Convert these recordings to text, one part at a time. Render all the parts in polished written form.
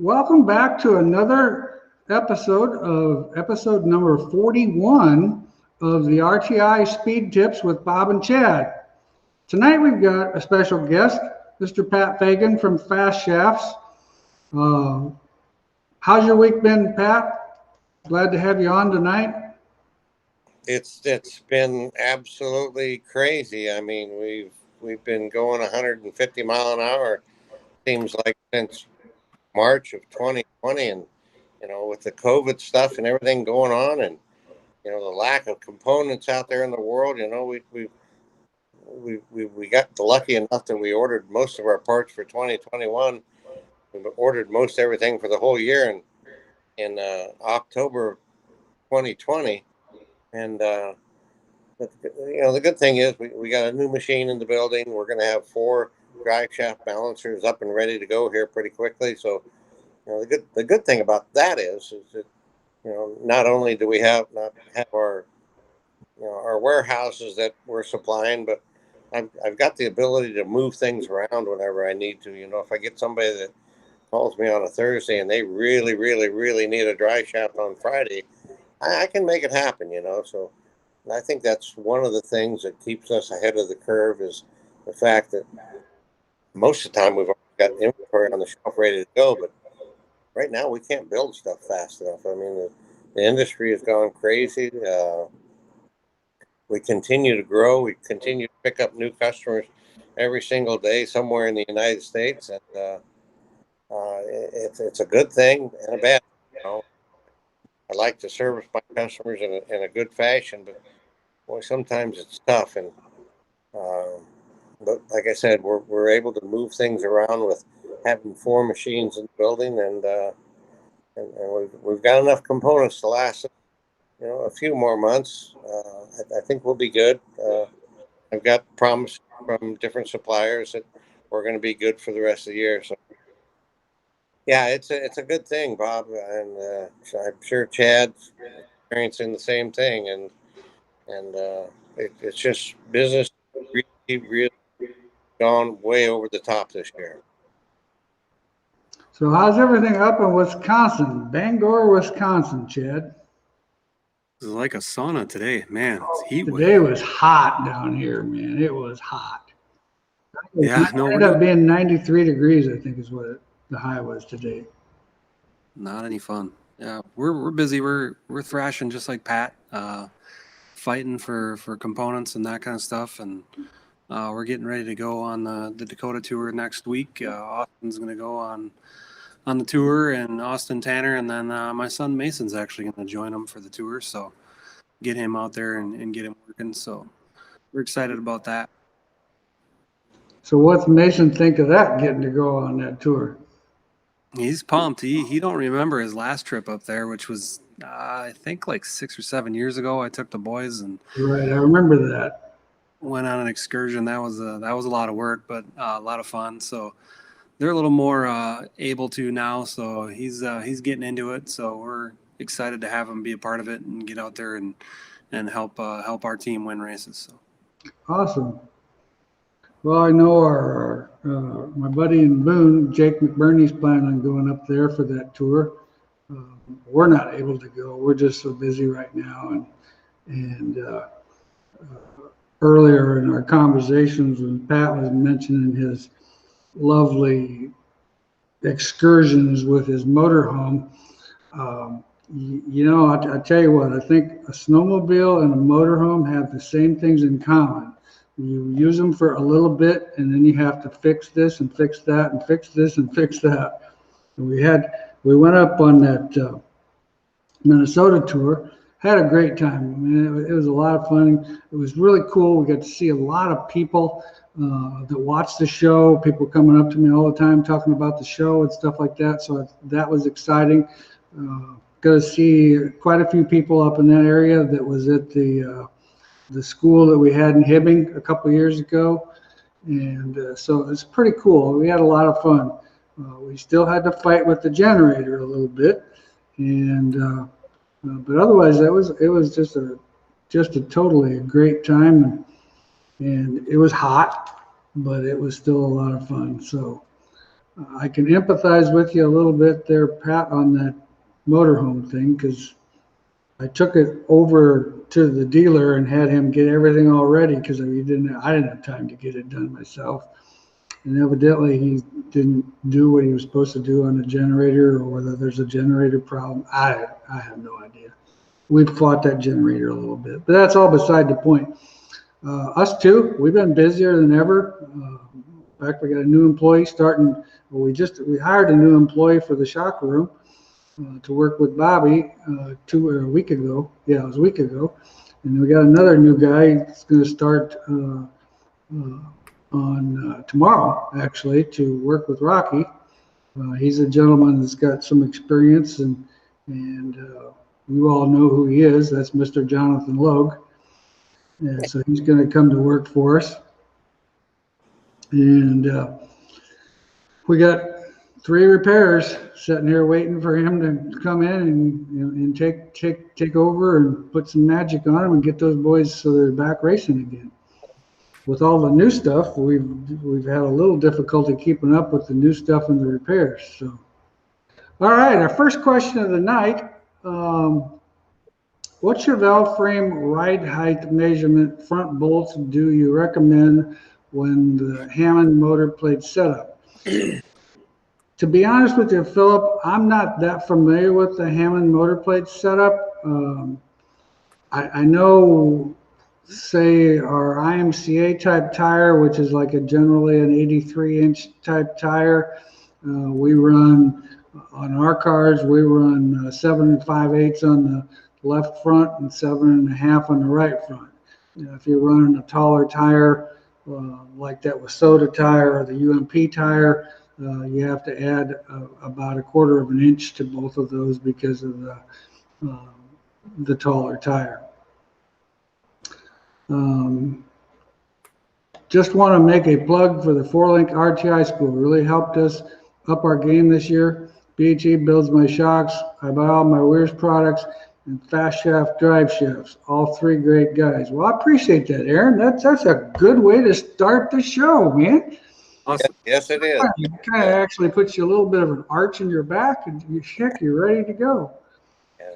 Welcome back to another episode number 41 of the RTI Speed Tips with Bob and Chad. Tonight we've got a special guest, Mr. Pat Fagan from Fast Shafts. How's your week been, Pat? Glad to have you on tonight. It's been absolutely crazy. I mean, we've been going 150 mile an hour. Seems like since March of 2020, and with the COVID stuff and everything going on, and the lack of components out there in the world. We got lucky enough that we ordered most of our parts for 2021. We ordered most everything for the whole year in October 2020. And the good thing is we got a new machine in the building. We're going to have 4 drive shaft balancers up and ready to go here pretty quickly. So the good thing about that is that not only do we not have our our warehouses that we're supplying, but I've got the ability to move things around whenever I need to. If I get somebody that calls me on a Thursday and they really, really, really need a dry shaft on Friday, I can make it happen, So I think that's one of the things that keeps us ahead of the curve is the fact that most of the time we've already got inventory on the shelf ready to go, but right now we can't build stuff fast enough. I mean, the industry has gone crazy. We continue to grow. We continue to pick up new customers every single day somewhere in the United States, and it's a good thing and a bad thing. I like to service my customers in a good fashion, but boy, sometimes it's tough. And but like I said, we're able to move things around with having 4 machines in the building, and we've got enough components to last a few more months. I think we'll be good. I've got promise from different suppliers that we're going to be good for the rest of the year. So yeah, it's a good thing, Bob, and I'm sure Chad's experiencing the same thing, and it's just business really gone way over the top this year. So how's everything up in Wisconsin, Bangor, Wisconsin, Chad? This is like a sauna today, man. It's heat wave. Today was hot down here, man. It was hot. Yeah, it ended up being 93 degrees, I think, is what the high was today. Not any fun. Yeah, we're busy. We're thrashing just like Pat, fighting for components and that kind of stuff, and we're getting ready to go on the Dakota tour next week. Austin's going to go on the tour, and Austin Tanner, and then my son Mason's actually going to join him for the tour, so get him out there and get him working. So we're excited about that. So what's Mason think of that, getting to go on that tour? He's pumped. He don't remember his last trip up there, which was I think like 6 or 7 years ago. I took the boys and right, I remember that. Went on an excursion. That was a lot of work, but a lot of fun. So they're a little more able to now. So he's getting into it. So we're excited to have him be a part of it and get out there and help our team win races. So awesome. Well, I know my buddy in Boone, Jake McBurney's planning on going up there for that tour. We're not able to go. We're just so busy right now. And earlier in our conversations, when Pat was mentioning his lovely excursions with his motorhome, I tell you what, I think a snowmobile and a motorhome have the same things in common. You use them for a little bit, and then you have to fix this and fix that and fix this and fix that. And we went up on that Minnesota tour, had a great time. I mean, it was a lot of fun. It was really cool. We got to see a lot of people that watch the show, people coming up to me all the time talking about the show and stuff like that. So that was exciting. Got to see quite a few people up in that area that was at the school that we had in Hibbing a couple years ago. And so it's pretty cool. We had a lot of fun. We still had to fight with the generator a little bit. And but otherwise, it was just a totally great time. And it was hot, but it was still a lot of fun. So I can empathize with you a little bit there, Pat, on that motorhome thing, because I took it over to the dealer and had him get everything all ready because I didn't have time to get it done myself. And evidently he didn't do what he was supposed to do on the generator, or whether there's a generator problem. I have no idea. We've fought that generator a little bit, but that's all beside the point. Us too, we've been busier than ever. In fact, we got a new employee starting. Well, we hired a new employee for the shock room to work with Bobby a week ago. Yeah, it was a week ago. And we got another new guy that's going to start on tomorrow, actually, to work with Rocky. He's a gentleman that's got some experience, and you all know who he is. That's Mr. Jonathan Logue. And so he's going to come to work for us. And we got 3 repairs sitting here waiting for him to come in and take over and put some magic on them and get those boys so they're back racing again. With all the new stuff, we've had a little difficulty keeping up with the new stuff and the repairs. So, all right, our first question of the night. What's your valve frame ride height measurement front bolts do you recommend when the Hammond motor plate setup? To be honest with you, Philip, I'm not that familiar with the Hammond motor plate setup. I know, say, our IMCA type tire, which is like generally an 83-inch type tire, we run on our cars. We run 7 5/8 on the left front and 7 1/2 on the right front. If you're running a taller tire like that Soda tire or the UMP tire, you have to add about 1/4 of an inch to both of those because of the taller tire. Just want to make a plug for the 4-link RTI school. Really helped us up our game this year. BHE builds my shocks. I buy all my Weir's products and fast shaft drive shafts. All 3 great guys. Well, I appreciate that, Aaron. That's a good way to start the show, man. Awesome. Yes, it is. It kind of actually puts you a little bit of an arch in your back, and you're ready to go. Yeah.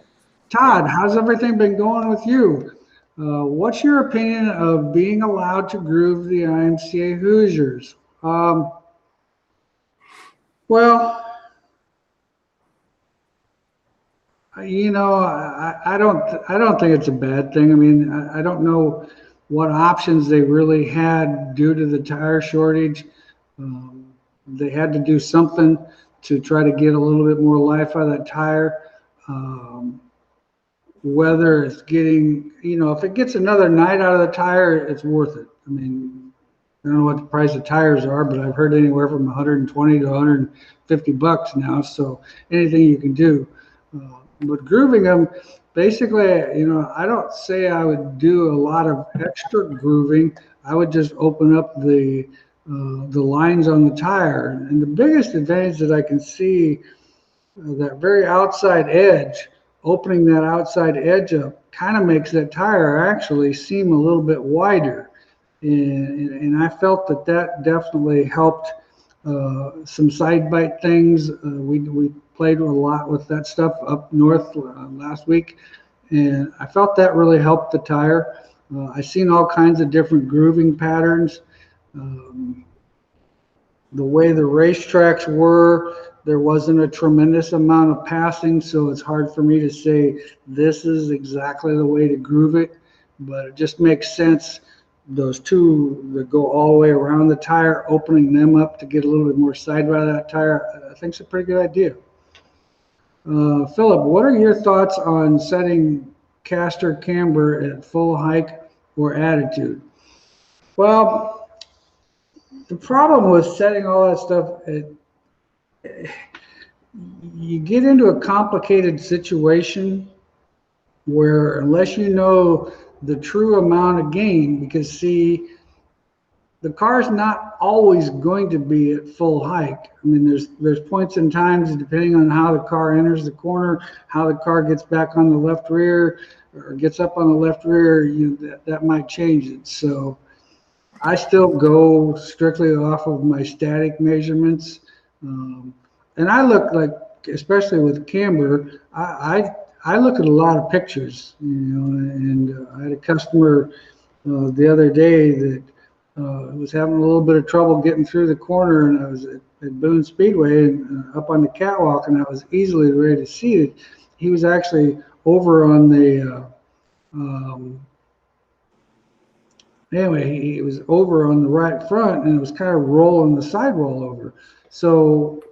Todd, how's everything been going with you? What's your opinion of being allowed to groove the IMCA Hoosiers? Well, you know, I don't think it's a bad thing. I mean, I don't know what options they really had due to the tire shortage. They had to do something to try to get a little bit more life out of that tire. Whether it's getting, if it gets another night out of the tire, it's worth it. I mean, I don't know what the price of tires are, but I've heard anywhere from 120 to 150 bucks now. So anything you can do. But grooving them, basically, I don't say I would do a lot of extra grooving. I would just open up the lines on the tire. And the biggest advantage that I can see, that very outside edge, opening that outside edge up kind of makes that tire actually seem a little bit wider. And I felt that definitely helped some side bite things. We played a lot with that stuff up north last week, and I felt that really helped the tire. I've seen all kinds of different grooving patterns. The way the racetracks were, there wasn't a tremendous amount of passing, so it's hard for me to say this is exactly the way to groove it, but it just makes sense. Those 2 that go all the way around the tire, opening them up to get a little bit more side bite of that tire, I think it's a pretty good idea. Philip, what are your thoughts on setting caster camber at full hike or attitude? Well, the problem with setting all that stuff, you get into a complicated situation where, unless you know the true amount of gain, because see, the car's not always going to be at full hike. I mean, there's points in times, depending on how the car enters the corner, how the car gets back on the left rear or gets up on the left rear, that might change it. So I still go strictly off of my static measurements. And I look like, especially with camber, I look at a lot of pictures, and I had a customer the other day that was having a little bit of trouble getting through the corner, and I was at Boone Speedway and up on the catwalk, and I was easily ready to see it. He was actually over on the anyway, he was over on the right front, and it was kind of rolling the sidewall over. So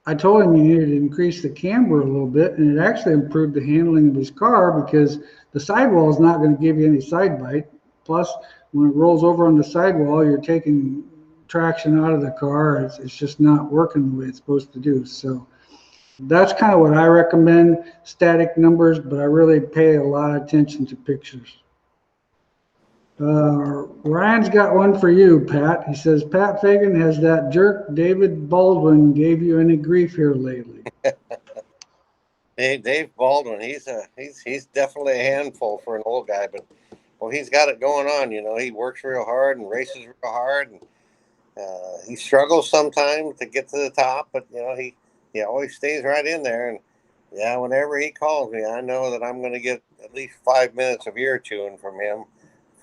I told him he needed to increase the camber a little bit, and it actually improved the handling of his car because the sidewall is not going to give you any side bite. Plus, when it rolls over on the sidewall, you're taking traction out of the car. It's just not working the way it's supposed to do. So that's kind of what I recommend, static numbers, but I really pay a lot of attention to pictures. Ryan's got one for you, Pat. He says, Pat Fagan, has that jerk David Baldwin gave you any grief here lately? Hey, Dave Baldwin, he's definitely a handful for an old guy, but well, he's got it going on. He works real hard and races real hard, and he struggles sometimes to get to the top, but he always stays right in there. And yeah, whenever he calls me, I know that I'm going to get at least 5 minutes of ear chewing from him,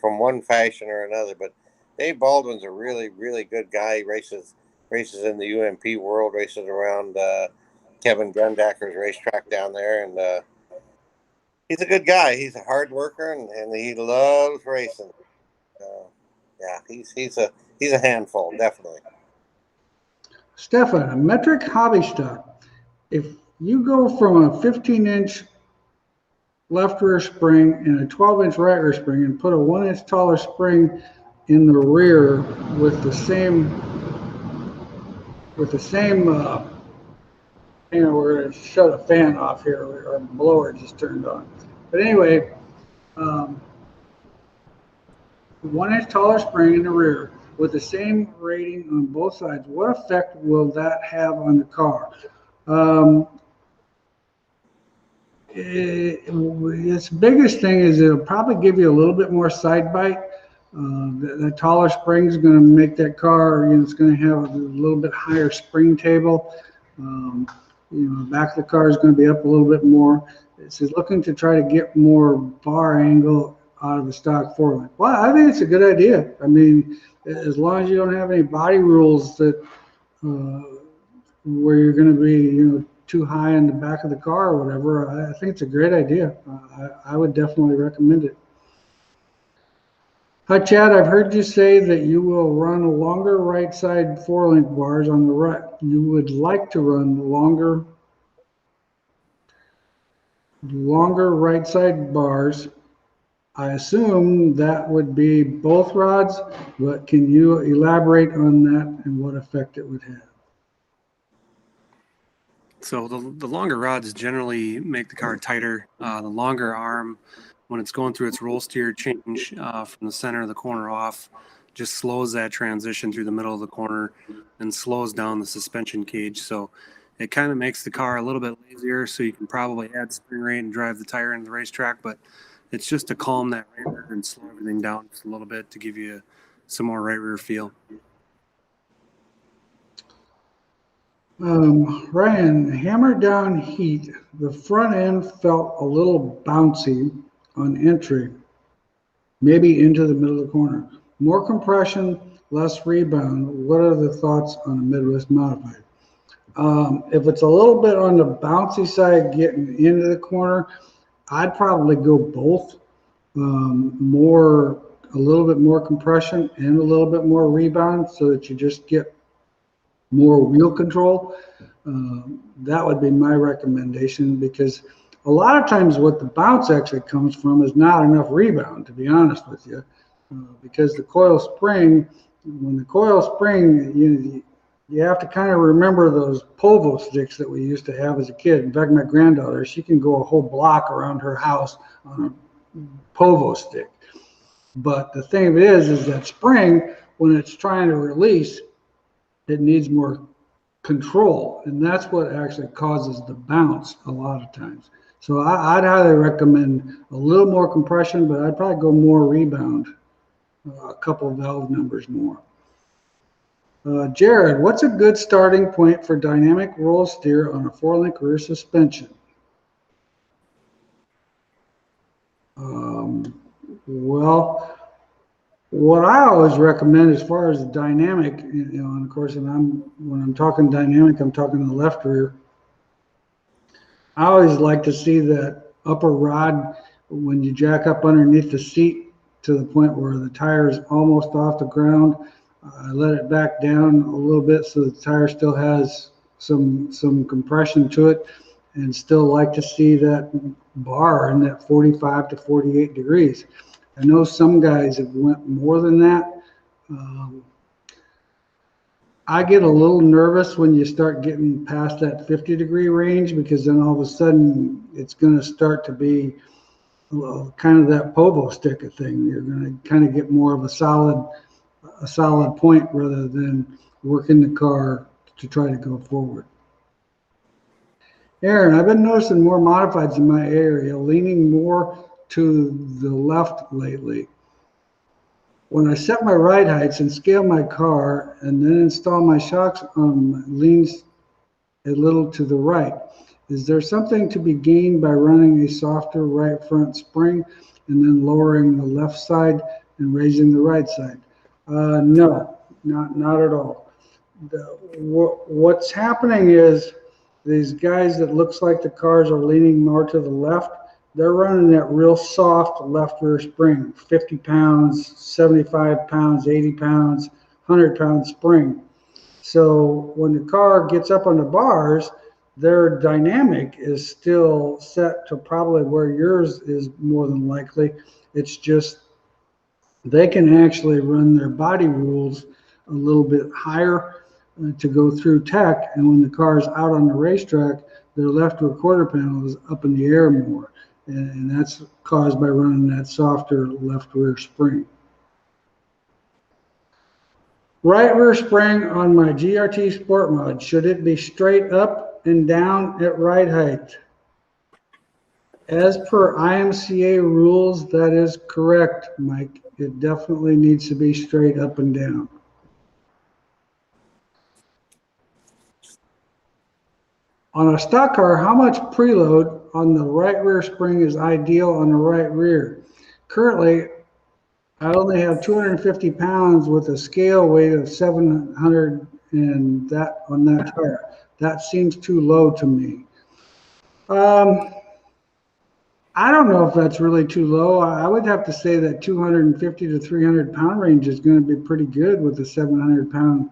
from one fashion or another. But Dave Baldwin's a really, really good guy. He races in the UMP world, races around Kevin Grundacker's racetrack down there, and he's a good guy. He's a hard worker, and he loves racing. Yeah, he's a handful, definitely. Stefan, a metric hobby stock. If you go from a 15-inch left rear spring and a 12-inch right rear spring and put a 1-inch taller spring in the rear with the same we're going to shut a fan off here. Our blower just turned on. But anyway, 1-inch taller spring in the rear with the same rating on both sides, what effect will that have on the car? Its biggest thing is it'll probably give you a little bit more side bite. The taller spring is going to make that car, it's going to have a little bit higher spring table. The back of the car is going to be up a little bit more. It's looking to try to get more bar angle out of the stock four-link. Well, I think it's a good idea. I mean, as long as you don't have any body rules that where you're going to be, too high in the back of the car or whatever, I think it's a great idea. I would definitely recommend it. Hi, Chad. I've heard you say that you will run longer right side four-link bars on the right. You would like to run longer right side bars. I assume that would be both rods, but can you elaborate on that and what effect it would have? So the longer rods generally make the car tighter. The longer arm, when it's going through its roll steer change from the center of the corner off, just slows that transition through the middle of the corner and slows down the suspension cage. So it kind of makes the car a little bit lazier, so you can probably add spring rate and drive the tire into the racetrack, but it's just to calm that right rear and slow everything down just a little bit to give you some more right rear feel. Ryan, hammer down heat. The front end felt a little bouncy on entry, maybe into the middle of the corner. More compression, less rebound. What are the thoughts on a Midwest Modified? If it's a little bit on the bouncy side getting into the corner, I'd probably go both. A little bit more compression and a little bit more rebound so that you just get more wheel control. That would be my recommendation, because a lot of times what the bounce actually comes from is not enough rebound, to be honest with you, because the coil spring, you have to kind of remember those povo sticks that we used to have as a kid. In fact, my granddaughter, she can go a whole block around her house on a povo stick. But the thing of it is that spring, when it's trying to release, it needs more control, and that's what actually causes the bounce a lot of times. So I'd highly recommend a little more compression, but I'd probably go more rebound, a couple of valve numbers more. Jared, what's a good starting point for dynamic roll steer on a 4-link rear suspension? Well, what I always recommend as far as the dynamic, and of course, when I'm talking dynamic, I'm talking the left rear. I always like to see that upper rod when you jack up underneath the seat to the point where the tire is almost off the ground. I let it back down a little bit so the tire still has some compression to it, and still like to see that bar in that 45 to 48 degrees. I know some guys have went more than that. I get a little nervous when you start getting past that 50-degree range, because then all of a sudden it's going to start to be kind of that povo stick thing. You're going to kind of get more of a solid point rather than working the car to try to go forward. Aaron, I've been noticing more modifieds in my area, leaning more to the left lately. When I set my ride heights and scale my car and then install my shocks, leans a little to the right. Is there something to be gained by running a softer right front spring and then lowering the left side and raising the right side? No, not at all. What's happening is these guys that looks like the cars are leaning more to the left, they're running that real soft left rear spring, 50 pounds, 75 pounds, 80 pounds, 100-pound spring. So when the car gets up on the bars, their dynamic is still set to probably where yours is more than likely. It's just they can actually run their body rules a little bit higher to go through tech, and when the car is out on the racetrack, their left rear quarter panel is up in the air more, and that's caused by running that softer left rear spring. Right rear spring on my GRT Sport Mod, should it be straight up and down at ride height? As per IMCA rules, that is correct, Mike. It definitely needs to be straight up and down. On a stock car, how much preload on the right rear spring is ideal on the right rear? Currently, I only have 250 pounds with a scale weight of 700 and that on that tire. That seems too low to me. I don't know if that's really too low. I would have to say that 250 to 300 pound range is going to be pretty good with a 700 pound,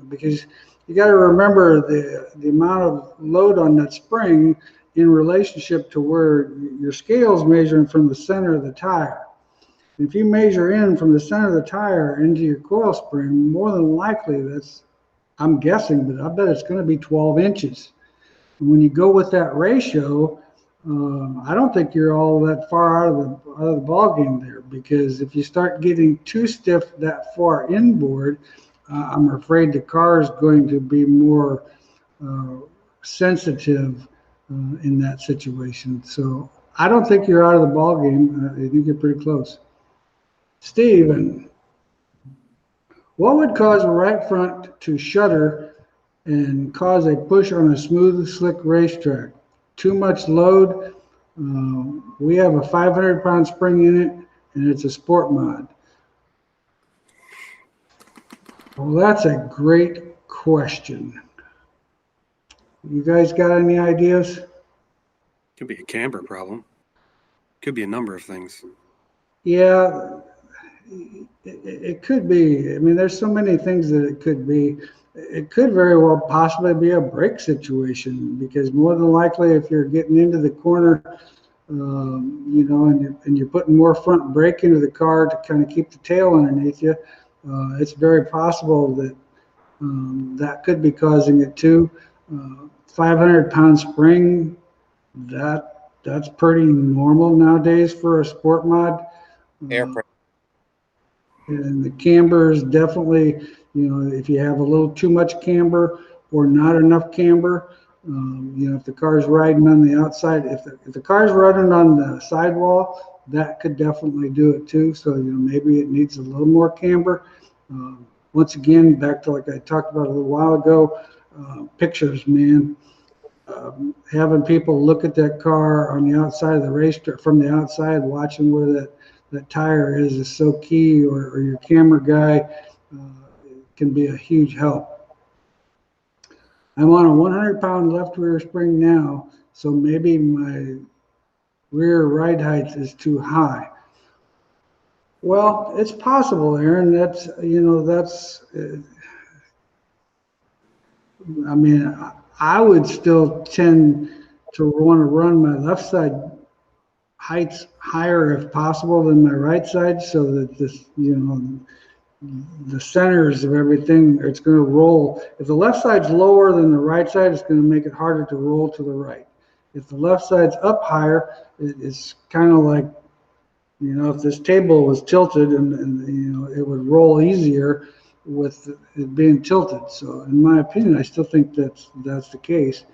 because you got to remember the amount of load on that spring in relationship to where your scale's measuring from the center of the tire. If you measure in from the center of the tire into your coil spring, more than likely I'm guessing, but I bet it's going to be 12 inches. And when you go with that ratio, I don't think you're all that far out of the ball game there, because if you start getting too stiff that far inboard, I'm afraid the car is going to be more sensitive in that situation. So I don't think you're out of the ball game. I think you're pretty close. Steven, what would cause a right front to shudder and cause a push on a smooth, slick racetrack? Too much load. We have a 500-pound spring in it, and it's a Sport Mod. Well, that's a great question. You guys got any ideas? Could be a camber problem. Could be a number of things. Yeah, it could be. I mean, there's so many things that it could be. It could very well possibly be a brake situation, because more than likely, if you're getting into the corner, and you're putting more front brake into the car to kind of keep the tail underneath you, it's very possible that that could be causing it too. 500-pound spring, that's pretty normal nowadays for a Sport Mod. Air pressure. And the camber is definitely, if you have a little too much camber or not enough camber, if the car's riding on the outside, if the car's running on the sidewall, that could definitely do it too. So, maybe it needs a little more camber. once again, back to like I talked about a little while ago, pictures, man. Having people look at that car on the outside of the racetrack, from the outside, watching where that tire is so key, or your camera guy can be a huge help. I'm on a 100-pound left rear spring now, so maybe my rear ride height is too high. Well, it's possible, Aaron. That's, I mean, I would still tend to want to run my left side heights higher if possible than my right side, so that this, the centers of everything, it's going to roll. If the left side's lower than the right side, it's going to make it harder to roll to the right. If the left side's up higher, it's kind of like, if this table was tilted and it would roll easier with it being tilted. So in my opinion, I still think that's the case.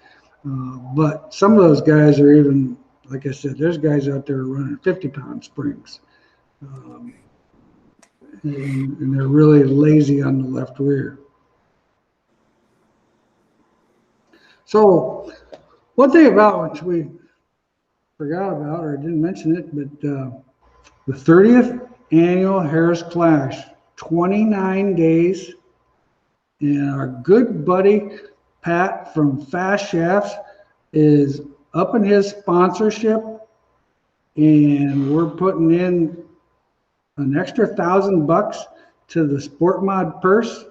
But some of those guys are even, like I said, there's guys out there running 50-pound springs. And they're really lazy on the left rear. So one thing about which we forgot about or didn't mention it, but the 30th annual Harris Clash, 29 days, and our good buddy Pat from Fast Shafts is upping his sponsorship, and we're putting in an extra $1,000 to the Sport Mod purse.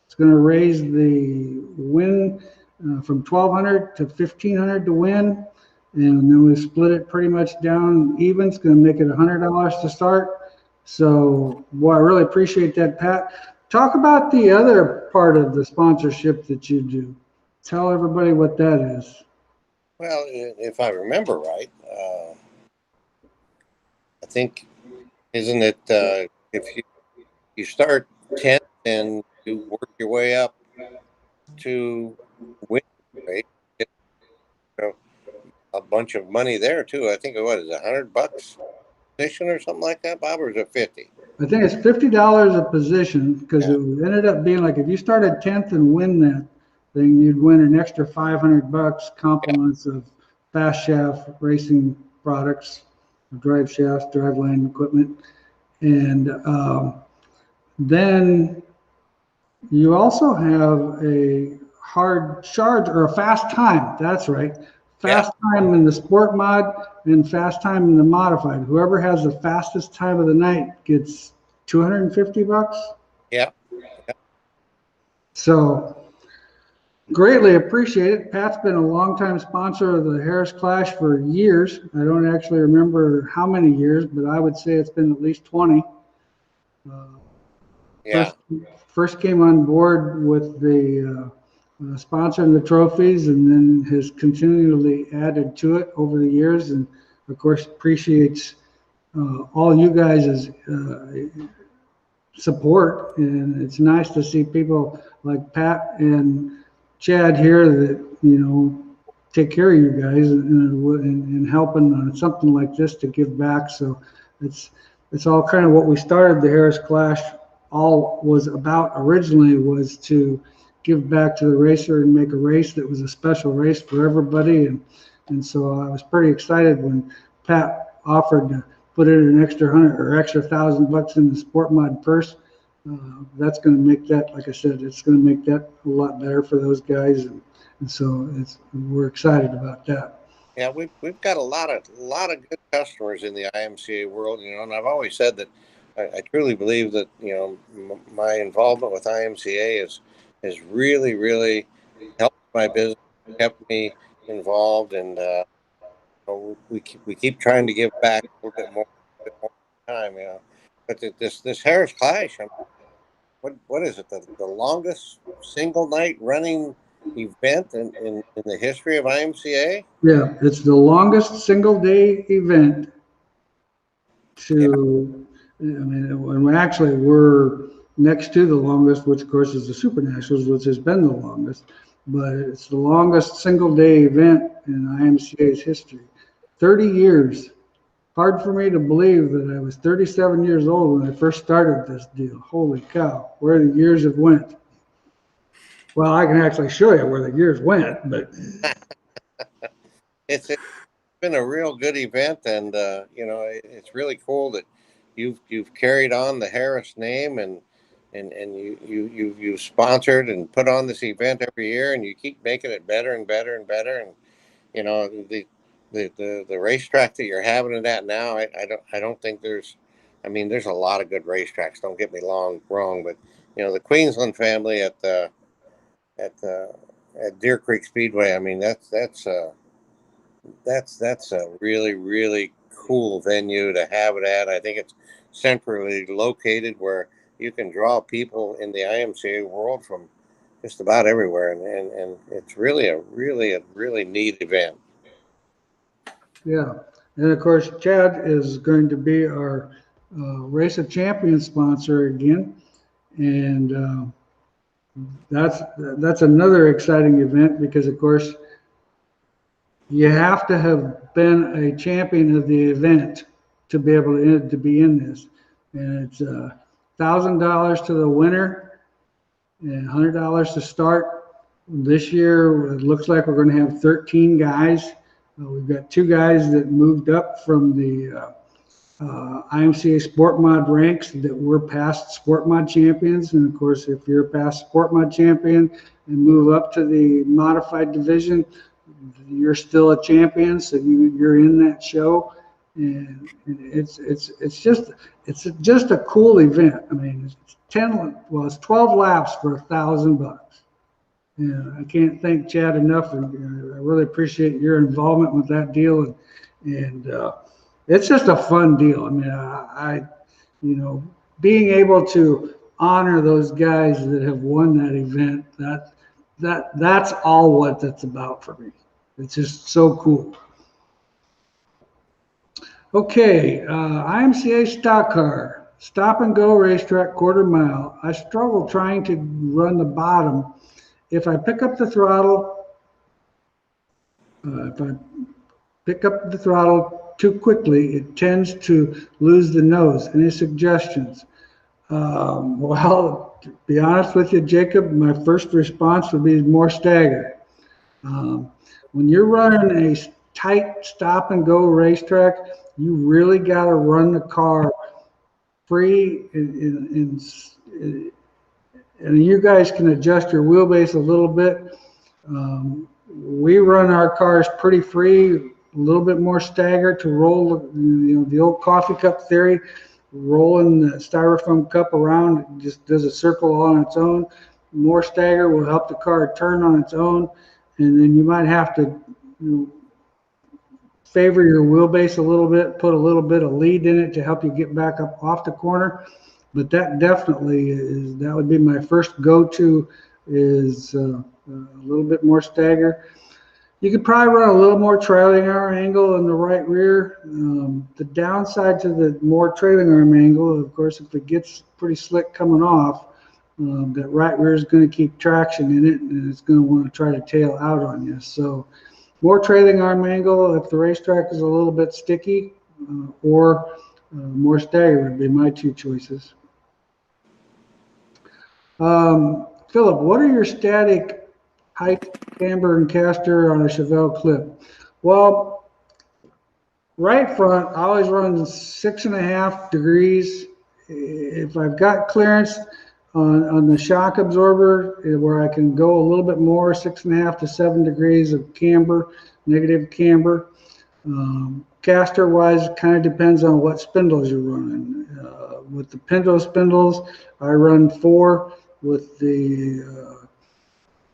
It's going to raise the win from $1,200 to $1,500 to win, and then we split it pretty much down even. It's going to make it $100 to start. So, boy, I really appreciate that, Pat. Talk about the other part of the sponsorship that you do. Tell everybody what that is. Well, if I remember right, I think, isn't it, if you start 10th and you work your way up to win, right? Get, a bunch of money there too. I think what is it, $100 position or something like that, Bob, or is it 50? I think it's $50 a position, because it ended up being like if you started 10th and win that thing, you'd win an extra $500 compliments of Fast Shaft racing products, drive shafts, driveline equipment. And then you also have a hard charge or a fast time. That's right. Fast time in the Sport Mod and fast time in the modified. Whoever has the fastest time of the night gets $250. Yeah. So greatly appreciate it. Pat's been a longtime sponsor of the Harris Clash for years. I don't actually remember how many years, but I would say it's been at least 20. First came on board with the sponsoring the trophies, and then has continually added to it over the years, and of course appreciates all you guys' support. And it's nice to see people like Pat and Chad here that take care of you guys and helping on something like this to give back. So it's all kind of what we started the Harris Clash all was about originally, was to give back to the racer and make a race that was a special race for everybody. And so I was pretty excited when Pat offered to put in an extra $100 or extra $1,000 in the Sport Mod purse. That's going to make that, like I said, it's going to make that a lot better for those guys, and so we're excited about that. Yeah, we've got a lot of good customers in the IMCA world, and I've always said that I truly believe that my involvement with IMCA has really helped my business, kept me involved, and we keep trying to give back a little bit more time, But this Harris Clash, what is it? The longest single night running event in the history of IMCA? Yeah, it's the longest single day event and we're next to the longest, which of course is the Super Nationals, which has been the longest, but it's the longest single day event in IMCA's history. 30 years hard for me to believe that I was 37 years old when I first started this deal. Holy cow, where the years have went. Well, I can actually show you where the years went, but It's been a real good event, and it's really cool that you've carried on the Harris name, and you've sponsored and put on this event every year, and you keep making it better and better and better. And the racetrack that you're having it at now, I don't think there's, I mean, there's a lot of good racetracks. Don't get me wrong, but the Queensland family at at Deer Creek Speedway. I mean, that's a really, really cool venue to have it at. I think it's centrally located where you can draw people in the IMCA world from just about everywhere, and it's really a really neat event. yeah. And of course, Chad is going to be our Race of Champions sponsor again. And that's another exciting event because, of course, you have to have been a champion of the event to be able to be in this. And it's $1,000 to the winner and $100 to start. This year, it looks like we're going to have 13 guys. We've got 2 guys that moved up from the IMCA Sport Mod ranks that were past Sport Mod champions. And of course, if you're a past Sport Mod champion and move up to the modified division, you're still a champion, so you're in that show. And it's just a cool event. I mean, it's 12 laps for $1,000. And I can't thank Chad enough, and I really appreciate your involvement with that deal. And it's just a fun deal. I mean, being able to honor those guys that have won that event, that's all what that's about for me. It's just so cool. Okay, IMCA stock car, stop and go racetrack, quarter mile. I struggle trying to run the bottom. If I pick up the throttle, too quickly, it tends to lose the nose. Any suggestions? Well, to be honest with you, Jacob, my first response would be more stagger. When you're running a tight stop and go racetrack, you really got to run the car free, and you guys can adjust your wheelbase a little bit. We run our cars pretty free, a little bit more stagger to roll, the old coffee cup theory, rolling the styrofoam cup around, it just does a circle on its own. More stagger will help the car turn on its own, and then you might have to favor your wheelbase a little bit, put a little bit of lead in it to help you get back up off the corner. But that definitely that would be my first go-to, is a little bit more stagger. You could probably run a little more trailing arm angle in the right rear. The downside to the more trailing arm angle, of course, if it gets pretty slick coming off, that right rear is going to keep traction in it, and it's going to want to try to tail out on you. So more trailing arm angle if the racetrack is a little bit sticky, or more stagger would be my 2 choices. Philip, what are your static height, camber, and caster on a Chevelle clip? Well, right front, I always run 6.5 degrees. If I've got clearance on the shock absorber where I can go a little bit more, 6.5 to 7 degrees of camber, negative camber. Caster wise, kind of depends on what spindles you're running. With the Pinto spindles, I run 4. With the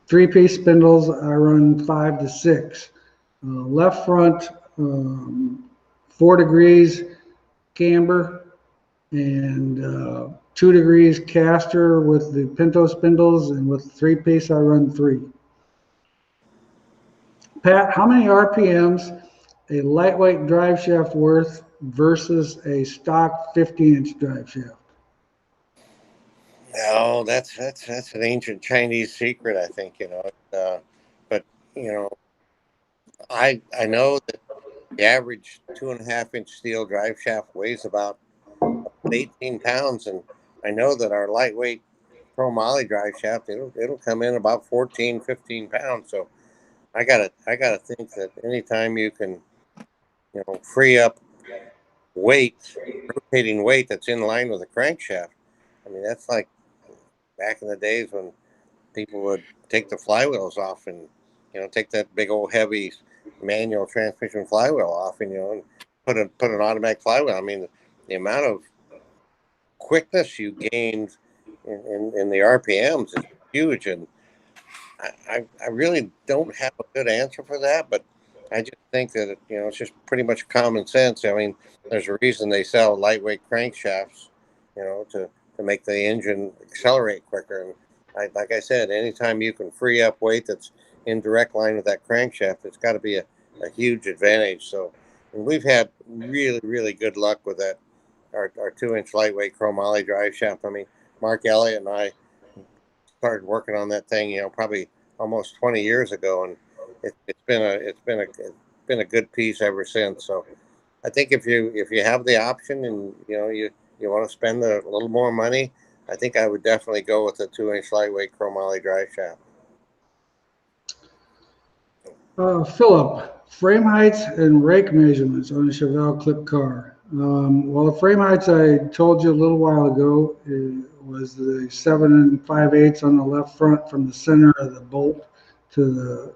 3-piece spindles, I run 5 to 6. Left front, 4 degrees camber and 2 degrees caster with the Pinto spindles, and with 3-piece I run 3. Pat, how many RPMs a lightweight drive shaft worth versus a stock 50-inch drive shaft? No, that's an ancient Chinese secret, I think. But I know that the average 2.5-inch steel drive shaft weighs about 18 pounds, and I know that our lightweight chromoly drive shaft, it'll come in about 14, 15 pounds. So I gotta think that anytime you can, free up weight, rotating weight that's in line with a crankshaft. I mean, that's like back in the days when people would take the flywheels off and, take that big old heavy manual transmission flywheel off and, and put an automatic flywheel. I mean, the amount of quickness you gained in the RPMs is huge. And I really don't have a good answer for that, but I just think that it's just pretty much common sense. I mean, there's a reason they sell lightweight crankshafts, to make the engine accelerate quicker. And like I said, anytime you can free up weight that's in direct line with that crankshaft, it's got to be a huge advantage. So, and we've had really, really good luck with that. Our 2-inch lightweight chromoly drive shaft. I mean, Mark Elliott and I started working on that thing, probably almost 20 years ago, and it's been a good piece ever since. So I think if you have the option and you want to spend a little more money, I think I would definitely go with the 2-inch lightweight chromoly drive shaft. Philip, frame heights and rake measurements on a Chevelle clip car. Well, the frame heights I told you a little while ago was the 7 5/8 on the left front from the center of the bolt to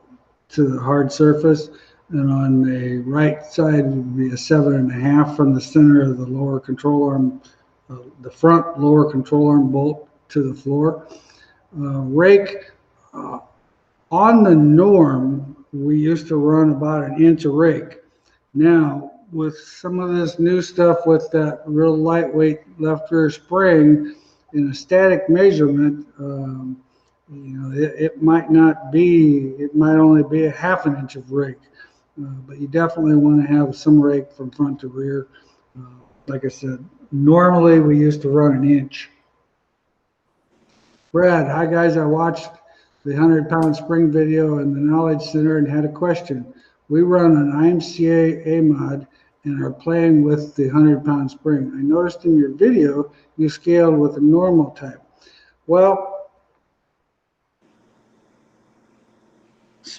the hard surface, and on the right side would be a 7.5 from the center of the lower control arm, the front lower control arm bolt to the floor. Rake on the norm, we used to run about 1 inch a rake. Now, with some of this new stuff with that real lightweight left rear spring in a static measurement, it might only be 1/2 inch of rake, but you definitely want to have some rake from front to rear. Like I said, normally we used to run 1 inch. Brad, hi guys, I watched the 100-pound spring video in the Knowledge Center and had a question. We run an IMCA A-mod and are playing with the 100-pound spring. I noticed in your video you scaled with a normal type. Well,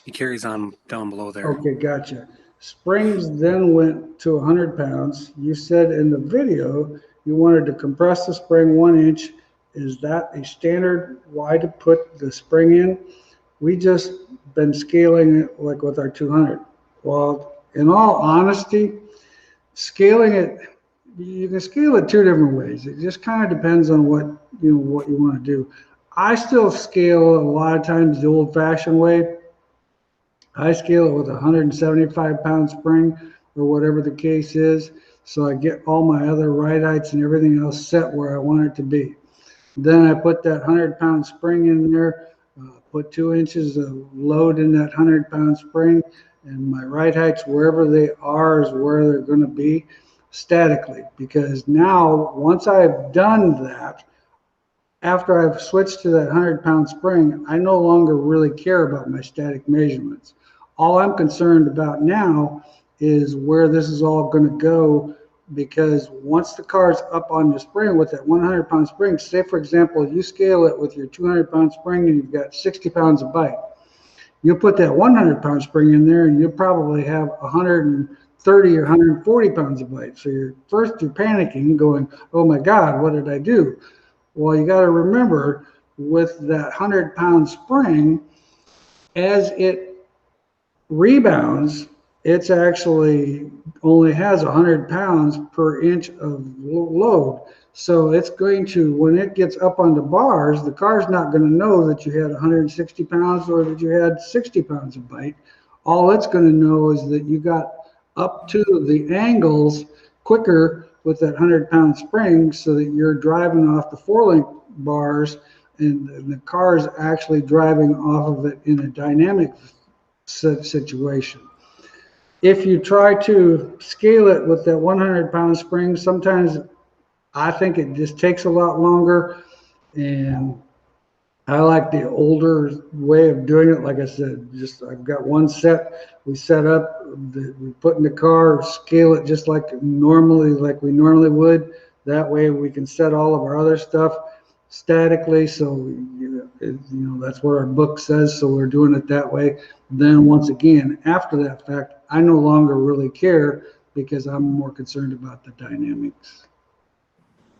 He carries on down below there. okay, gotcha. Springs then went to 100 pounds. You said in the video you wanted to compress the spring 1 inch. Is that a standard why to put the spring in? We just been scaling it like with our 200. Well, in all honesty, scaling it, you can scale it 2 different ways. It just kind of depends on what you want to do. I still scale a lot of times the old-fashioned way. I scale it with a 175-pound spring or whatever the case is, so I get all my other ride heights and everything else set where I want it to be. Then I put that 100-pound spring in there, put 2 inches of load in that 100-pound spring, and my ride heights, wherever they are, is where they're going to be statically. Because now, once I've done that, after I've switched to that 100-pound spring, I no longer really care about my static measurements. All I'm concerned about now is where this is all going to go, because once the car's up on the spring with that 100-pound spring, say for example, you scale it with your 200-pound spring and you've got 60 pounds of bite. You'll put that 100-pound spring in there and you'll probably have 130 or 140 pounds of bite. So you're panicking going, oh my God, what did I do? Well, you got to remember with that 100-pound spring, as it rebounds, it's actually only has 100 pounds per inch of load. So it's going to, when it gets up on the bars, the car's not going to know that you had 160 pounds or that you had 60 pounds of bite. All it's going to know is that you got up to the angles quicker with that 100-pound spring, so that you're driving off the 4-link bars and the car is actually driving off of it in a dynamic situation. If you try to scale it with that 100-pound spring, sometimes I think it just takes a lot longer, and I like the older way of doing it. Like I said, I've got one set we set up that we put in the car, scale it just like we normally would. That way we can set all of our other stuff statically. So, that's what our book says. So we're doing it that way. Then once again, after that fact, I no longer really care because I'm more concerned about the dynamics.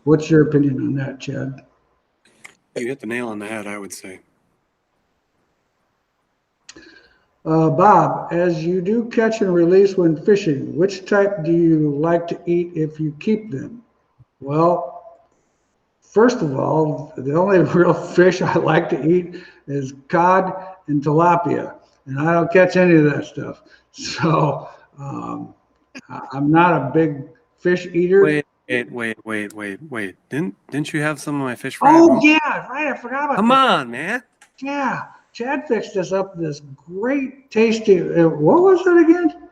What's your opinion on that, Chad? You hit the nail on the head, I would say. Bob, as you do catch and release when fishing, which type do you like to eat if you keep them? Well, first of all, the only real fish I like to eat is cod and tilapia, and I don't catch any of that stuff. So I'm not a big fish eater. Wait. Didn't you have some of my fish fry at Oh home? yeah, right. I forgot about Come that. on, man. Yeah, Chad fixed us up this great tasty. What was it again?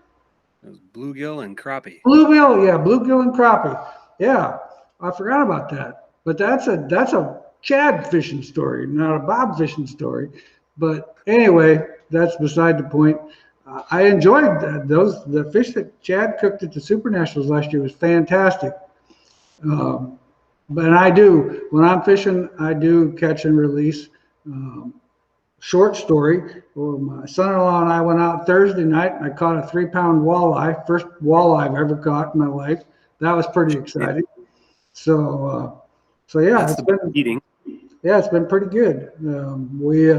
It was bluegill and crappie. Bluegill, yeah, bluegill and crappie. Yeah, I forgot about that. But that's a Chad fishing story, not a Bob fishing story. But anyway, that's beside the point. I enjoyed the fish that Chad cooked at the Super Nationals last year was fantastic. But when I'm fishing, I do catch and release. Um, Short story. Well, my son-in-law and I went out Thursday night and I caught a 3-pound walleye, first walleye I've ever caught in my life. That was pretty exciting. So yeah, That's the big eating. yeah, it's been pretty good. When we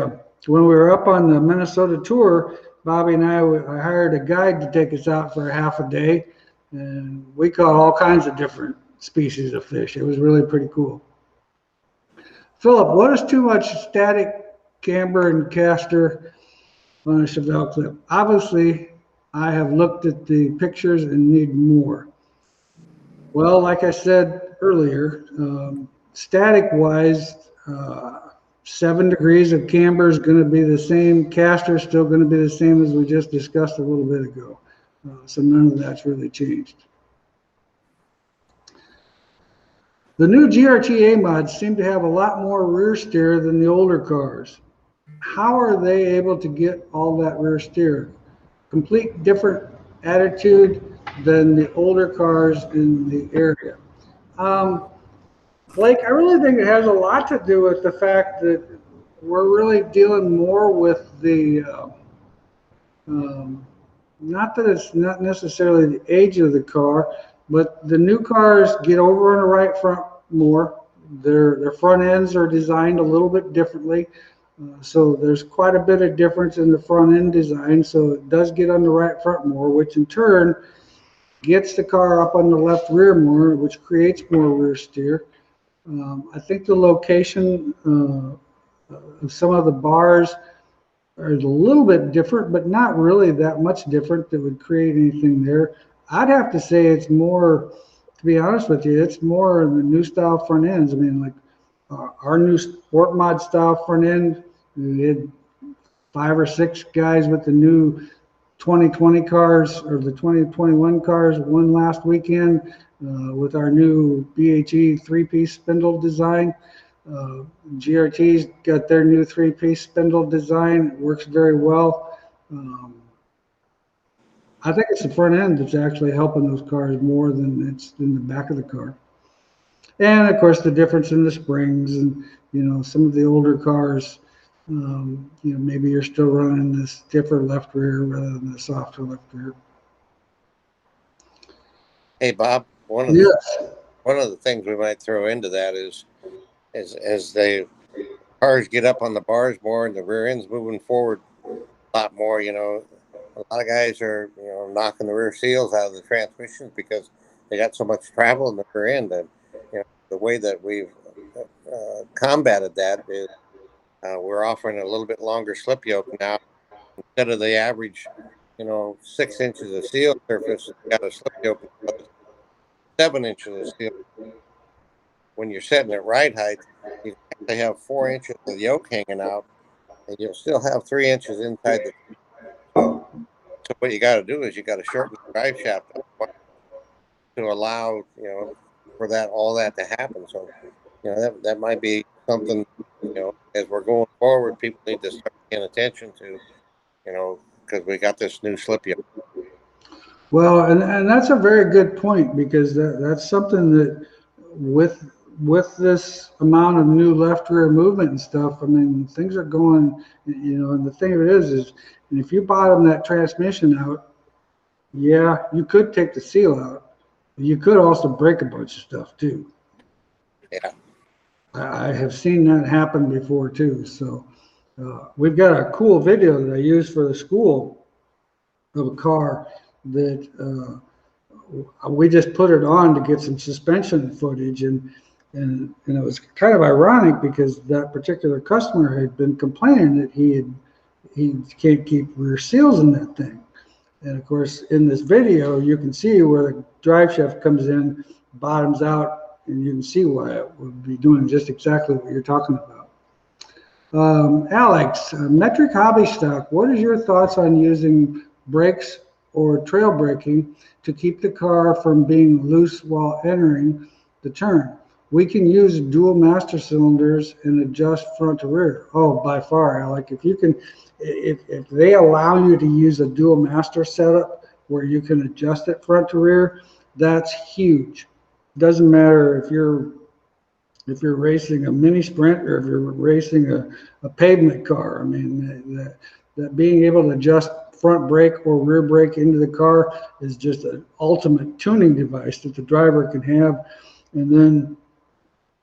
were up on the Minnesota tour, Bobby and I hired a guide to take us out for a half a day, and we caught all kinds of different species of fish. It was really pretty cool. Philip, what is too much static camber and caster on a Chevelle clip? Obviously, I have looked at the pictures and need more. Well, like I said earlier, static wise, 7 degrees of camber is going to be the same. Caster is still going to be the same as we just discussed a little bit ago. So none of that's really changed. The new GRTA mods seem to have a lot more rear steer than the older cars. How are they able to get all that rear steer? Complete different attitude than the older cars in the area. Blake, I really think it has a lot to do with the fact that we're really dealing more with not that it's not necessarily the age of the car, but the new cars get over on the right front more. Their front ends are designed a little bit differently. So there's quite a bit of difference in the front end design. So it does get on the right front more, which in turn gets the car up on the left rear more, which creates more rear steer. I think the location of some of the bars are a little bit different, but not really that much different that would create anything there. I'd have to say it's more, to be honest with you, it's more the new style front ends. I mean, like our new sport mod style front end, we had 5 or 6 guys with the new 2020 cars or the 2021 cars won last weekend with our new BHE 3-piece spindle design. GRT's got their new 3-piece spindle design. It works very well. I think it's the front end that's actually helping those cars more than it's in the back of the car. And of course, the difference in the springs and, some of the older cars, maybe you're still running this stiffer left rear rather than the softer left rear. Hey, Bob, one of the things we might throw into that is as the cars get up on the bars more and the rear end's moving forward a lot more, a lot of guys are, knocking the rear seals out of the transmissions because they got so much travel in the rear end. And, the way that we've combated that is we're offering a little bit longer slip yoke now. Instead of the average, 6 inches of seal surface, it's got a slip yoke of 7 inches of seal. When you're setting it right height, you actually have 4 inches of yoke hanging out, and you'll still have 3 inches inside the. So what you got to do is you got to shorten the drive shaft to allow, for all that to happen. So, that might be something, as we're going forward, people need to start paying attention to, because we got this new slip yoke. Well, and that's a very good point, because that's something that with this amount of new left rear movement and stuff, I mean, things are going, and the thing of it is and if you bottom that transmission out, yeah, you could take the seal out. You could also break a bunch of stuff too. Yeah. I have seen that happen before too. So we've got a cool video that I use for the school of a car that we just put it on to get some suspension footage, and it was kind of ironic because that particular customer had been complaining that he can't keep rear seals in that thing. And of course, in this video, you can see where the drive shaft comes in, bottoms out, and you can see why it would be doing just exactly what you're talking about. Alex, metric hobby stock, what is your thoughts on using brakes or trail braking to keep the car from being loose while entering the turn? We can use dual master cylinders and adjust front to rear. Oh, by far, Alec. If they allow you to use a dual master setup where you can adjust it front to rear, that's huge. Doesn't matter if you're racing a mini sprint or if you're racing a pavement car. I mean, that being able to adjust front brake or rear brake into the car is just an ultimate tuning device that the driver can have. And then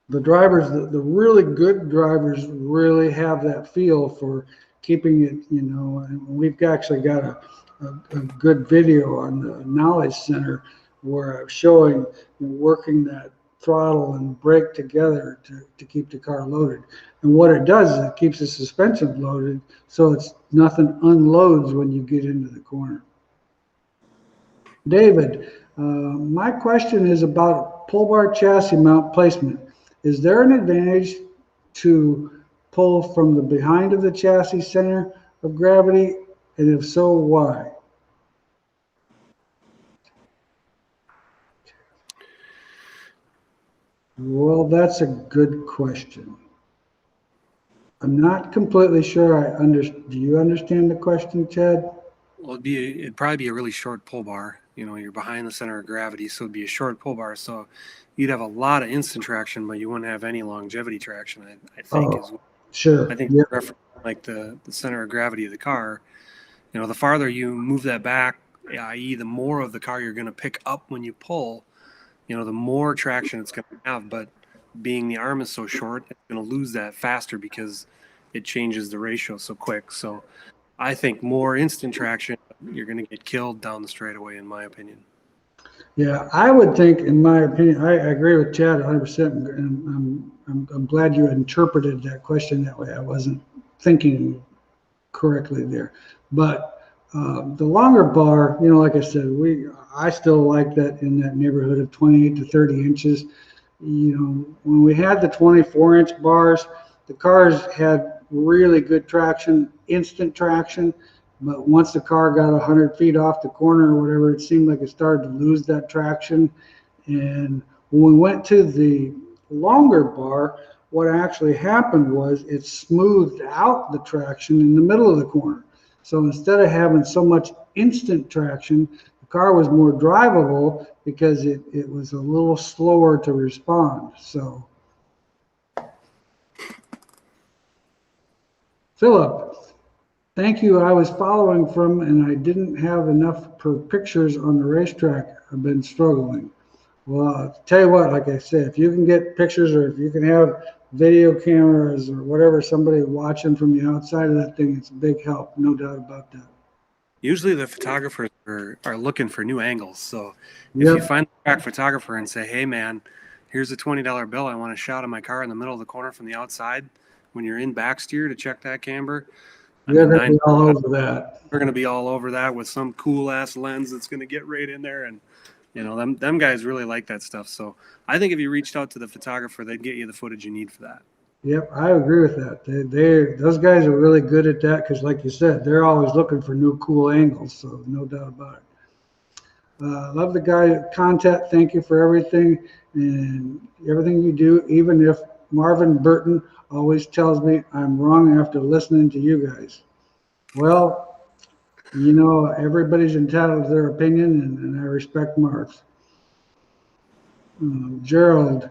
the drivers, the really good drivers, really have that feel for keeping it, and we've actually got a good video on the Knowledge Center where I'm showing working that throttle and brake together to keep the car loaded. And what it does is it keeps the suspension loaded so it's nothing unloads when you get into the corner. David, my question is about pull bar chassis mount placement. Is there an advantage to pull from the behind of the chassis center of gravity? And if so, why? Well, that's a good question. I'm not completely sure do you understand the question, Chad? Well, it'd probably be a really short pull bar. You're behind the center of gravity, so it'd be a short pull bar. So you'd have a lot of instant traction, but you wouldn't have any longevity traction. I think sure. I think Yep. like the center of gravity of the car. The farther you move that back, i.e., the more of the car you're going to pick up when you pull, the more traction it's going to have. But being the arm is so short, it's going to lose that faster because it changes the ratio so quick. So I think more instant traction, you're going to get killed down the straightaway, in my opinion. Yeah, I would think, in my opinion, I agree with Chad 100%, and I'm glad you interpreted that question that way. I wasn't thinking correctly there. But the longer bar, like I said, I still like that in that neighborhood of 28 to 30 inches. When we had the 24-inch bars, the cars had really good traction, instant traction. But once the car got 100 feet off the corner or whatever, it seemed like it started to lose that traction. And when we went to the longer bar, what actually happened was it smoothed out the traction in the middle of the corner. So instead of having so much instant traction, the car was more drivable because it was a little slower to respond. So, Philip, thank you. I was following from, and I didn't have enough pictures on the racetrack. I've been struggling. Well, I'll tell you what, like I said, if you can get pictures or if you can have video cameras or whatever, somebody watching from the outside of that thing, it's a big help. No doubt about that. Usually the photographers are looking for new angles. So if Yep. you find the track photographer and say, hey, man, here's a $20 bill. I want a shot of my car in the middle of the corner from the outside when you're in backsteer to check that camber. They're going to be all over that. We're going to be all over that with some cool-ass lens that's going to get right in there. And, them guys really like that stuff. So I think if you reached out to the photographer, they'd get you the footage you need for that. Yep, I agree with that. Those guys are really good at that because, like you said, they're always looking for new cool angles. So no doubt about it. Love the guy content. Thank you for everything and everything you do. Even if Marvin Burton always tells me I'm wrong after listening to you guys. Well, You know, everybody's entitled to their opinion, and I respect Mark's. Gerald,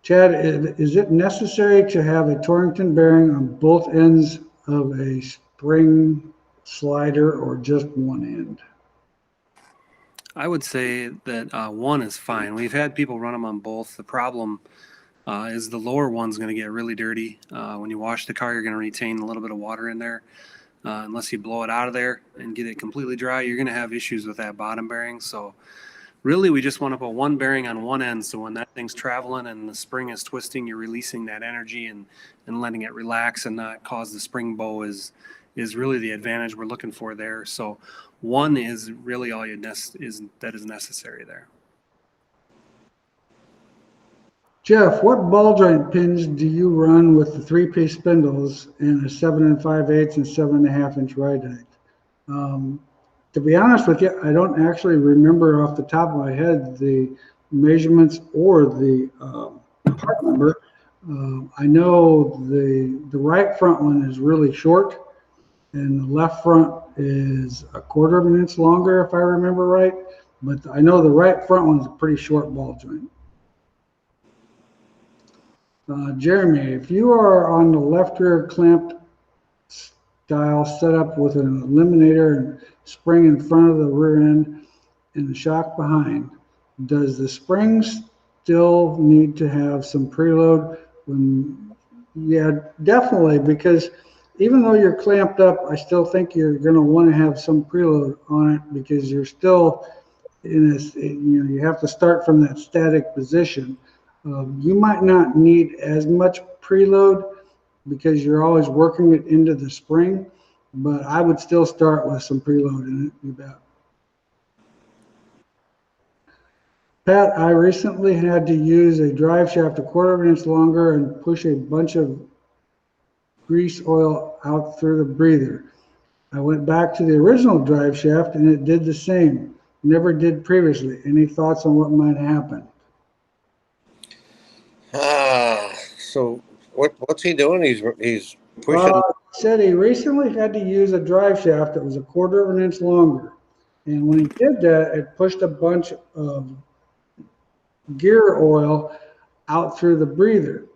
Chad, is it necessary to have a Torrington bearing on both ends of a spring slider or just one end? I would say that one is fine. We've had people run them on both. The problem is the lower one's going to get really dirty. When you wash the car, you're going to retain a little bit of water in there. Unless you blow it out of there and get it completely dry, you're going to have issues with that bottom bearing. So really, we just want to put one bearing on one end. So when that thing's traveling and the spring is twisting, you're releasing that energy and letting it relax and not cause the spring bow is really the advantage we're looking for there. So one is really all that is necessary there. Jeff, what ball joint pins do you run with the 3-piece spindles and a 7 5/8 and 7.5 inch rhyolite? To be honest with you, I don't actually remember off the top of my head the measurements or the part number. I know the right front one is really short, and the left front is a 1/4 of an inch longer, if I remember right. But I know the right front one's a pretty short ball joint. Jeremy, if you are on the left rear clamped style setup with an eliminator and spring in front of the rear end and the shock behind, does the spring still need to have some preload? Yeah, definitely, because even though you're clamped up, I still think you're going to want to have some preload on it, because you're still you have to start from that static position. You might not need as much preload because you're always working it into the spring, but I would still start with some preload in it, you bet. Pat, I recently had to use a drive shaft a 1/4 of an inch longer and push a bunch of grease oil out through the breather. I went back to the original drive shaft and it did the same. Never did previously. Any thoughts on what might happen? So what's he doing? He's pushing. He said he recently had to use a drive shaft that was a 1/4 of an inch longer. And when he did that, it pushed a bunch of gear oil out through the breather.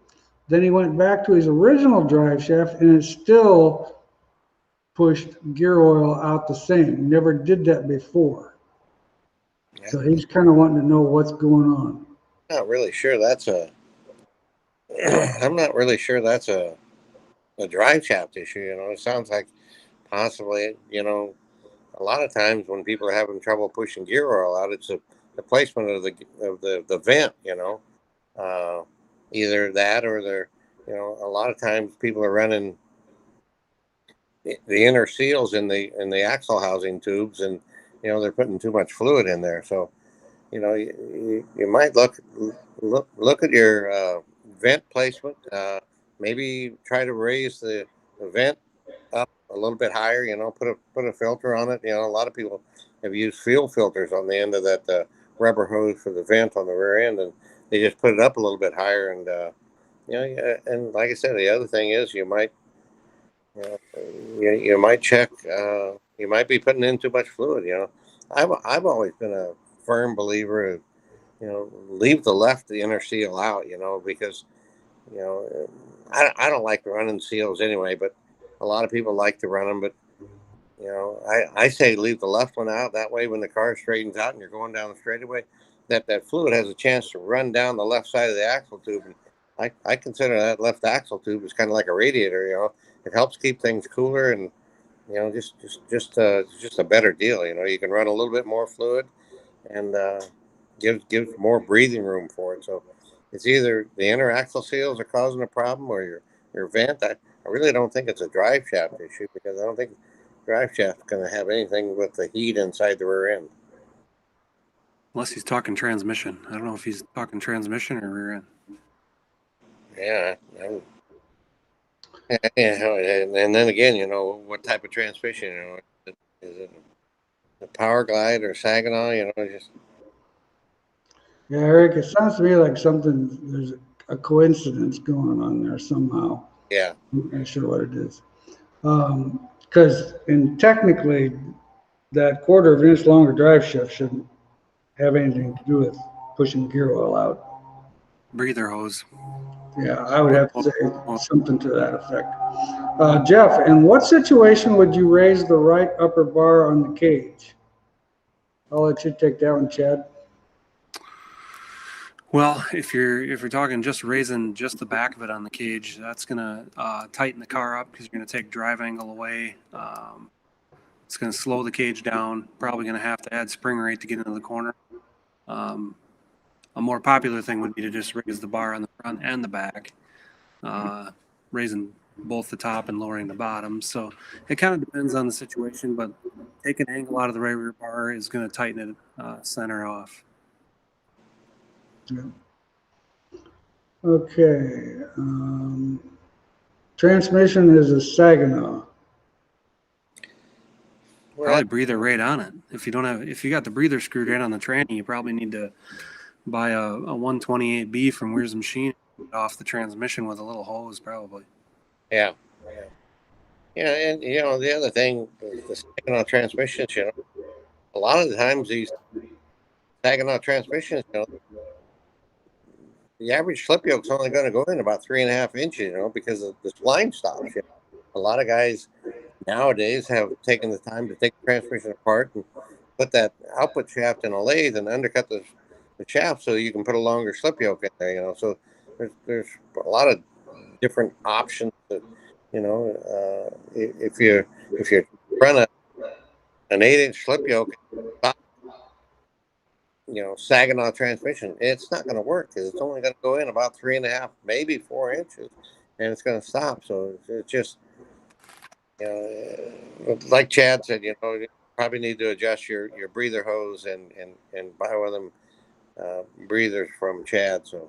Then he went back to his original drive shaft and it still pushed gear oil out the same. Never did that before. Yeah. So he's kind of wanting to know what's going on. Not really sure that's a I'm not really sure that's a drive shaft issue. It sounds like possibly, a lot of times when people are having trouble pushing gear oil out, it's the placement of the vent. Either that or they're, a lot of times people are running the inner seals in the axle housing tubes, and they're putting too much fluid in there. So, you might look at your vent placement. Maybe try to raise the vent up a little bit higher. Put a filter on it. A lot of people have used fuel filters on the end of that rubber hose for the vent on the rear end, and they just put it up a little bit higher. And and like I said, the other thing is you might you might check. You might be putting in too much fluid. I've always been a firm believer of leave the inner seal out. Because I don't like running seals anyway, but a lot of people like to run them. But I say leave the left one out. That way, when the car straightens out and you're going down the straightaway, that fluid has a chance to run down the left side of the axle tube. And I consider that left axle tube is kind of like a radiator. It helps keep things cooler, and just a better deal. You can run a little bit more fluid, and gives more breathing room for it. So it's either the inner axle seals are causing a problem or your vent. I really don't think it's a drive shaft issue, because I don't think drive shaft is going to have anything with the heat inside the rear end. Unless he's talking transmission. I don't know if he's talking transmission or rear end. Yeah. And then again, what type of transmission? Is it a Power Glide or Saginaw? Just. Yeah, Eric, it sounds to me like there's a coincidence going on there somehow. Yeah. I'm not sure what it is. Because technically, that quarter of an inch longer drive shaft shouldn't have anything to do with pushing gear oil out. Breather hose. Yeah, I would have to say something to that effect. Jeff, in what situation would you raise the right upper bar on the cage? I'll let you take that one, Chad. Well, if you're talking just raising just the back of it on the cage, that's gonna tighten the car up because you're gonna take drive angle away. It's gonna slow the cage down. Probably gonna have to add spring rate to get into the corner. A more popular thing would be to just raise the bar on the front and the back, raising both the top and lowering the bottom. So it kind of depends on the situation, but taking angle out of the right rear bar is going to tighten it center off. Yeah. Okay. Transmission is a Saginaw. Probably breather right on it. If you got the breather screwed right on the tranny, you probably need to buy a 128B from Weir's Machine off the transmission with a little hose, probably. Yeah. And the other thing, the Saginaw transmissions, a lot of the times these Saginaw transmissions, the average slip yoke's only going to go in about 3.5 inches, because of the line stops. A lot of guys nowadays have taken the time to take the transmission apart and put that output shaft in a lathe and undercut the shaft so you can put a longer slip yoke in there. So there's a lot of different options that, if you run an 8-inch slip yoke, Saginaw transmission, it's not going to work because it's only going to go in about 3.5, maybe 4 inches, and it's going to stop. So it's just, like Chad said, you probably need to adjust your breather hose and buy one of them breathers from Chad. So.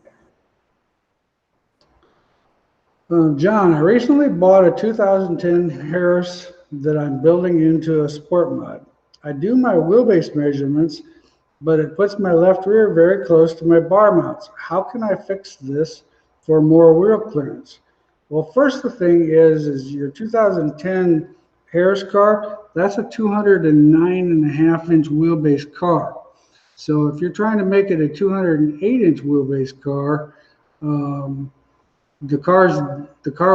John, I recently bought a 2010 Harris that I'm building into a sport mod. I do my wheelbase measurements, but it puts my left rear very close to my bar mounts. How can I fix this for more wheel clearance? Well, first the thing is your 2010 Harris car, that's a 209.5-inch wheelbase car. So if you're trying to make it a 208-inch wheelbase car, the car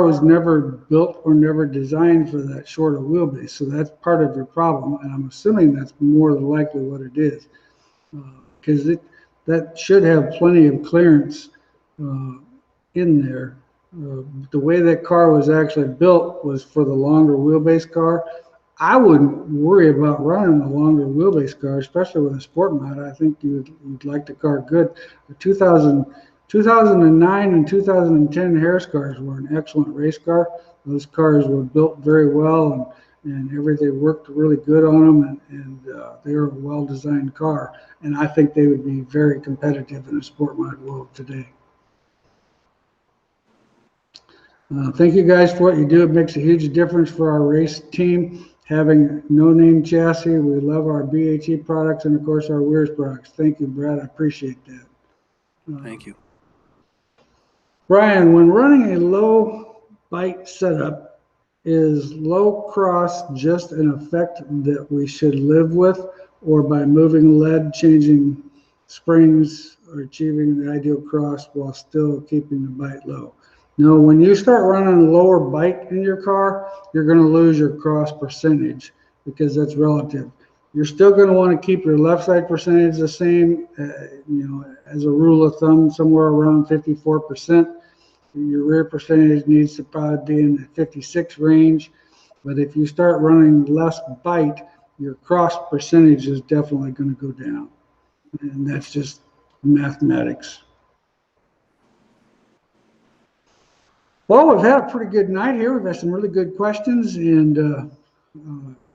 was never built or never designed for that short a wheelbase. So that's part of your problem, and I'm assuming that's more than likely what it is, because that should have plenty of clearance in there. The way that car was actually built was for the longer wheelbase car. I wouldn't worry about running a longer wheelbase car, especially with a sport mod. I think you'd like the car good. The 2009 and 2010 Harris cars were an excellent race car. Those cars were built very well, and everything worked really good on them, and they were a well-designed car. And I think they would be very competitive in a sport mod world today. Thank you guys for what you do. It makes a huge difference for our race team. Having no-name chassis, we love our BHE products and, of course, our Weir's products. Thank you, Brad. I appreciate that. Thank you. Brian, when running a low bite setup, is low cross just an effect that we should live with, or by moving lead, changing springs, or achieving the ideal cross while still keeping the bite low? No, when you start running lower bite in your car, you're going to lose your cross percentage because that's relative. You're still going to want to keep your left side percentage the same, as a rule of thumb, somewhere around 54%. Your rear percentage needs to probably be in the 56 range. But if you start running less bite, your cross percentage is definitely going to go down. And that's just mathematics. Well, we've had a pretty good night here. We've had some really good questions, and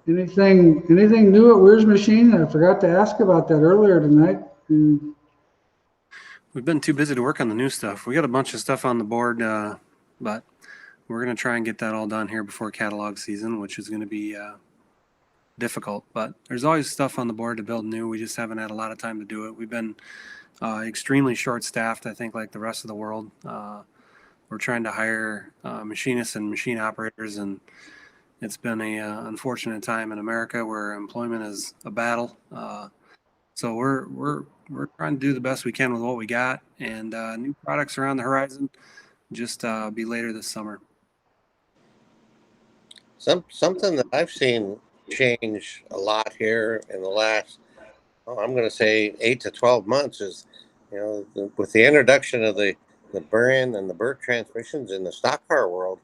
anything new at Weir's Machine? I forgot to ask about that earlier tonight. We've been too busy to work on the new stuff. We got a bunch of stuff on the board, but we're going to try and get that all done here before catalog season, which is going to be difficult. But there's always stuff on the board to build new. We just haven't had a lot of time to do it. We've been extremely short-staffed, I think, like the rest of the world. We're trying to hire machinists and machine operators, and it's been a unfortunate time in America where employment is a battle. So we're trying to do the best we can with what we got, and new products are on the horizon. Just be later this summer. Something that I've seen change a lot here in the last, I'm going to say 8 to 12 months is, with the introduction of the Burn and the Burt transmissions in the stock car world,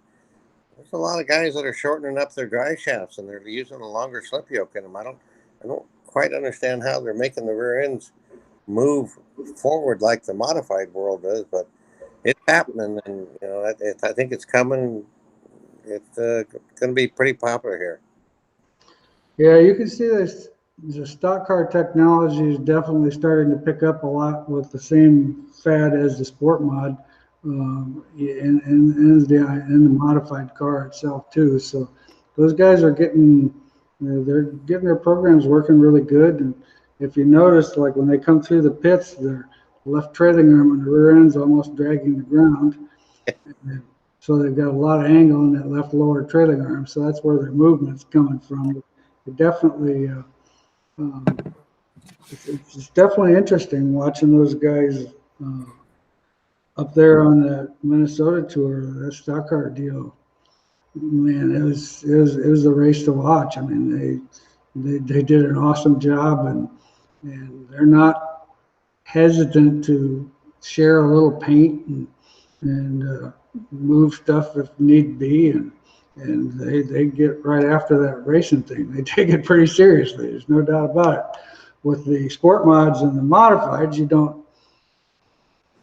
there's a lot of guys that are shortening up their drive shafts and they're using a longer slip yoke in them. I don't quite understand how they're making the rear ends move forward like the modified world does, but it's happening, and I think it's coming. It's going to be pretty popular here. Yeah, you can see this. The stock car technology is definitely starting to pick up a lot with the same fad as the sport mod, and the modified car itself too. So those guys are getting, they're getting their programs working really good. And if you notice, like when they come through the pits, their left trailing arm and the rear end's almost dragging the ground. And so they've got a lot of angle in that left lower trailing arm. So that's where their movement's coming from. It definitely, it's definitely interesting watching those guys up there on the Minnesota tour, that stock car deal. Man, it was a race to watch. I mean, they did an awesome job, and they're not hesitant to share a little paint and move stuff if need be, and they get right after that racing thing. They take it pretty seriously. There's no doubt about it. With the sport mods and the modifieds, you don't.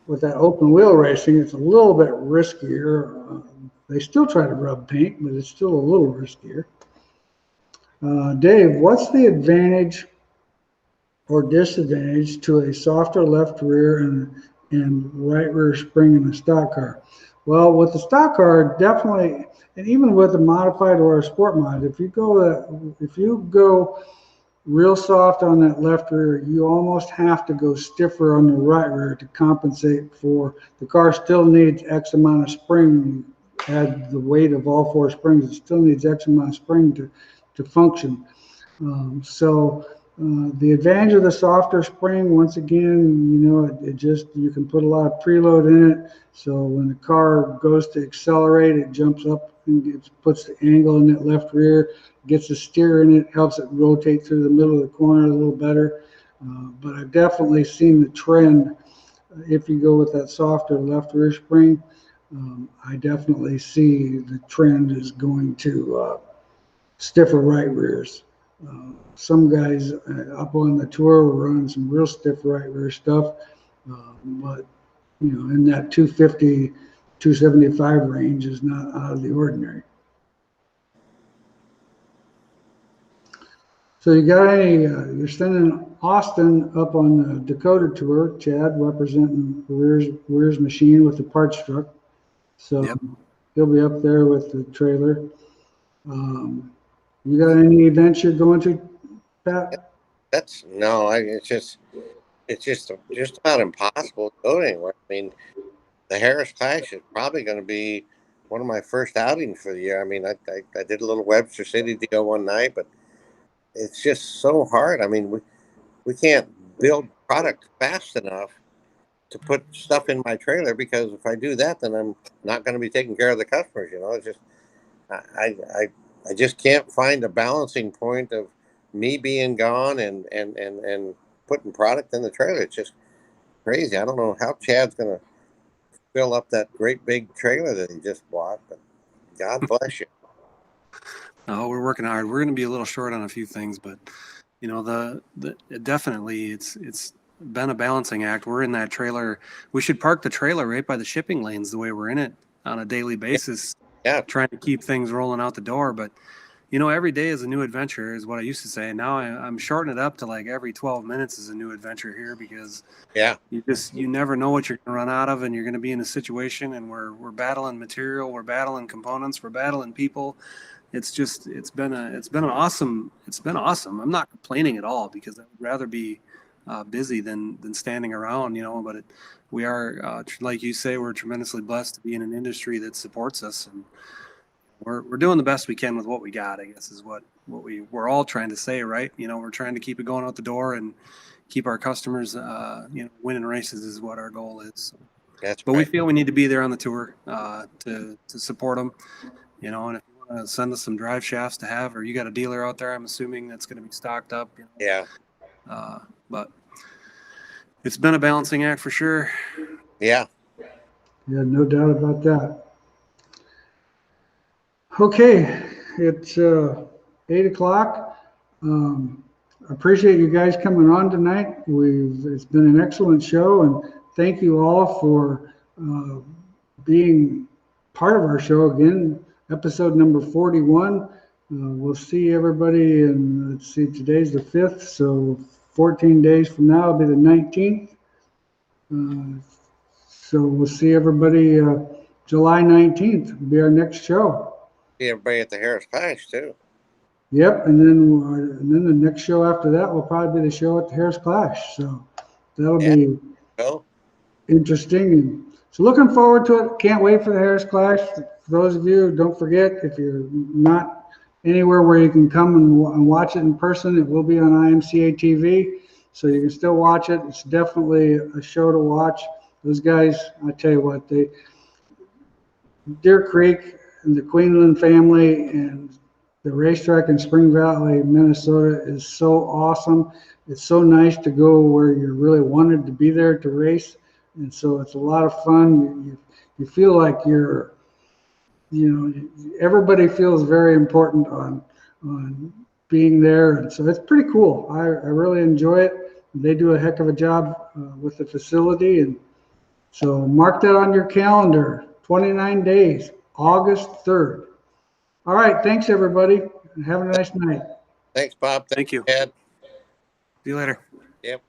With that open wheel racing, it's a little bit riskier. They still try to rub paint, but it's still a little riskier. Dave, what's the advantage or disadvantage to a softer left rear and right rear spring in a stock car? Well, with the stock car, definitely, and even with a modified or a sport mod, if you go real soft on that left rear, you almost have to go stiffer on the right rear to compensate for the car. Still needs X amount of spring. Add the weight of all four springs, it still needs X amount of spring to function. The advantage of the softer spring, once again, it just, you can put a lot of preload in it. So when the car goes to accelerate, it jumps up and puts the angle in that left rear, gets the steer in it, helps it rotate through the middle of the corner a little better. But I've definitely seen the trend. If you go with that softer left rear spring, I definitely see the trend is going to stiffer right rears. Some guys up on the tour were running some real stiff right rear stuff, but in that 250, 275 range is not out of the ordinary. So you got any? You're sending Austin up on the Dakota tour. Chad representing Weir's machine with the parts truck. So Yep. he'll be up there with the trailer. You got any events you're going to, Pat? It's just about impossible to go anywhere. I mean, the Harris Clash is probably going to be one of my first outings for the year. I mean, I did a little Webster City deal one night, but it's just so hard. I mean, we can't build product fast enough to put stuff in my trailer, because if I do that, then I'm not going to be taking care of the customers. It's just I just can't find a balancing point of me being gone and putting product in the trailer. It's just crazy. I don't know how Chad's going to fill up that great big trailer that he just bought, but God bless you. Oh, we're working hard. We're going to be a little short on a few things, but definitely it's been a balancing act. We're in that trailer. We should park the trailer right by the shipping lanes the way we're in it on a daily basis. Yeah. Trying to keep things rolling out the door, but every day is a new adventure is what I used to say. And now I'm shortening it up to like every 12 minutes is a new adventure here, because you never know what you're going to run out of, and you're going to be in a situation, and we're battling material, we're battling components, we're battling people. It's been awesome. I'm not complaining at all, because I would rather be busy than standing around, but we are, like you say, we're tremendously blessed to be in an industry that supports us. And we're doing the best we can with what we got, I guess, is what we're all trying to say, right? We're trying to keep it going out the door and keep our customers, winning races is what our goal is. So, That's but we right. feel we need to be there on the tour to support them, and if you want to send us some drive shafts to have, or you got a dealer out there, I'm assuming that's going to be stocked up. Yeah. But it's been a balancing act for sure. Yeah. Yeah, no doubt about that. Okay, it's 8 o'clock. I appreciate you guys coming on tonight. It's been an excellent show, and thank you all for being part of our show again. Episode number 41. We'll see everybody, and let's see, today's the 5th, so 14 days from now will be the 19th. So we'll see everybody July 19th will be our next show. See everybody at the Harris Clash too. Yep, and then the next show after that will probably be the show at the Harris Clash. So that'll be interesting. And so looking forward to it. Can't wait for the Harris Clash. For those of you, don't forget, if you're not anywhere where you can come and watch it in person, it will be on IMCA TV. So you can still watch it. It's definitely a show to watch. Those guys, I tell you what, Deer Creek and the Queenland family and the racetrack in Spring Valley, Minnesota is so awesome. It's so nice to go where you really wanted to be there to race. And so it's a lot of fun. You feel like everybody feels very important on being there. And so it's pretty cool. I really enjoy it. They do a heck of a job with the facility. And so mark that on your calendar, 29 days, August 3rd. All right. Thanks, everybody. And have a nice night. Thanks, Bob. Thank you. Ed. See you later. Yep.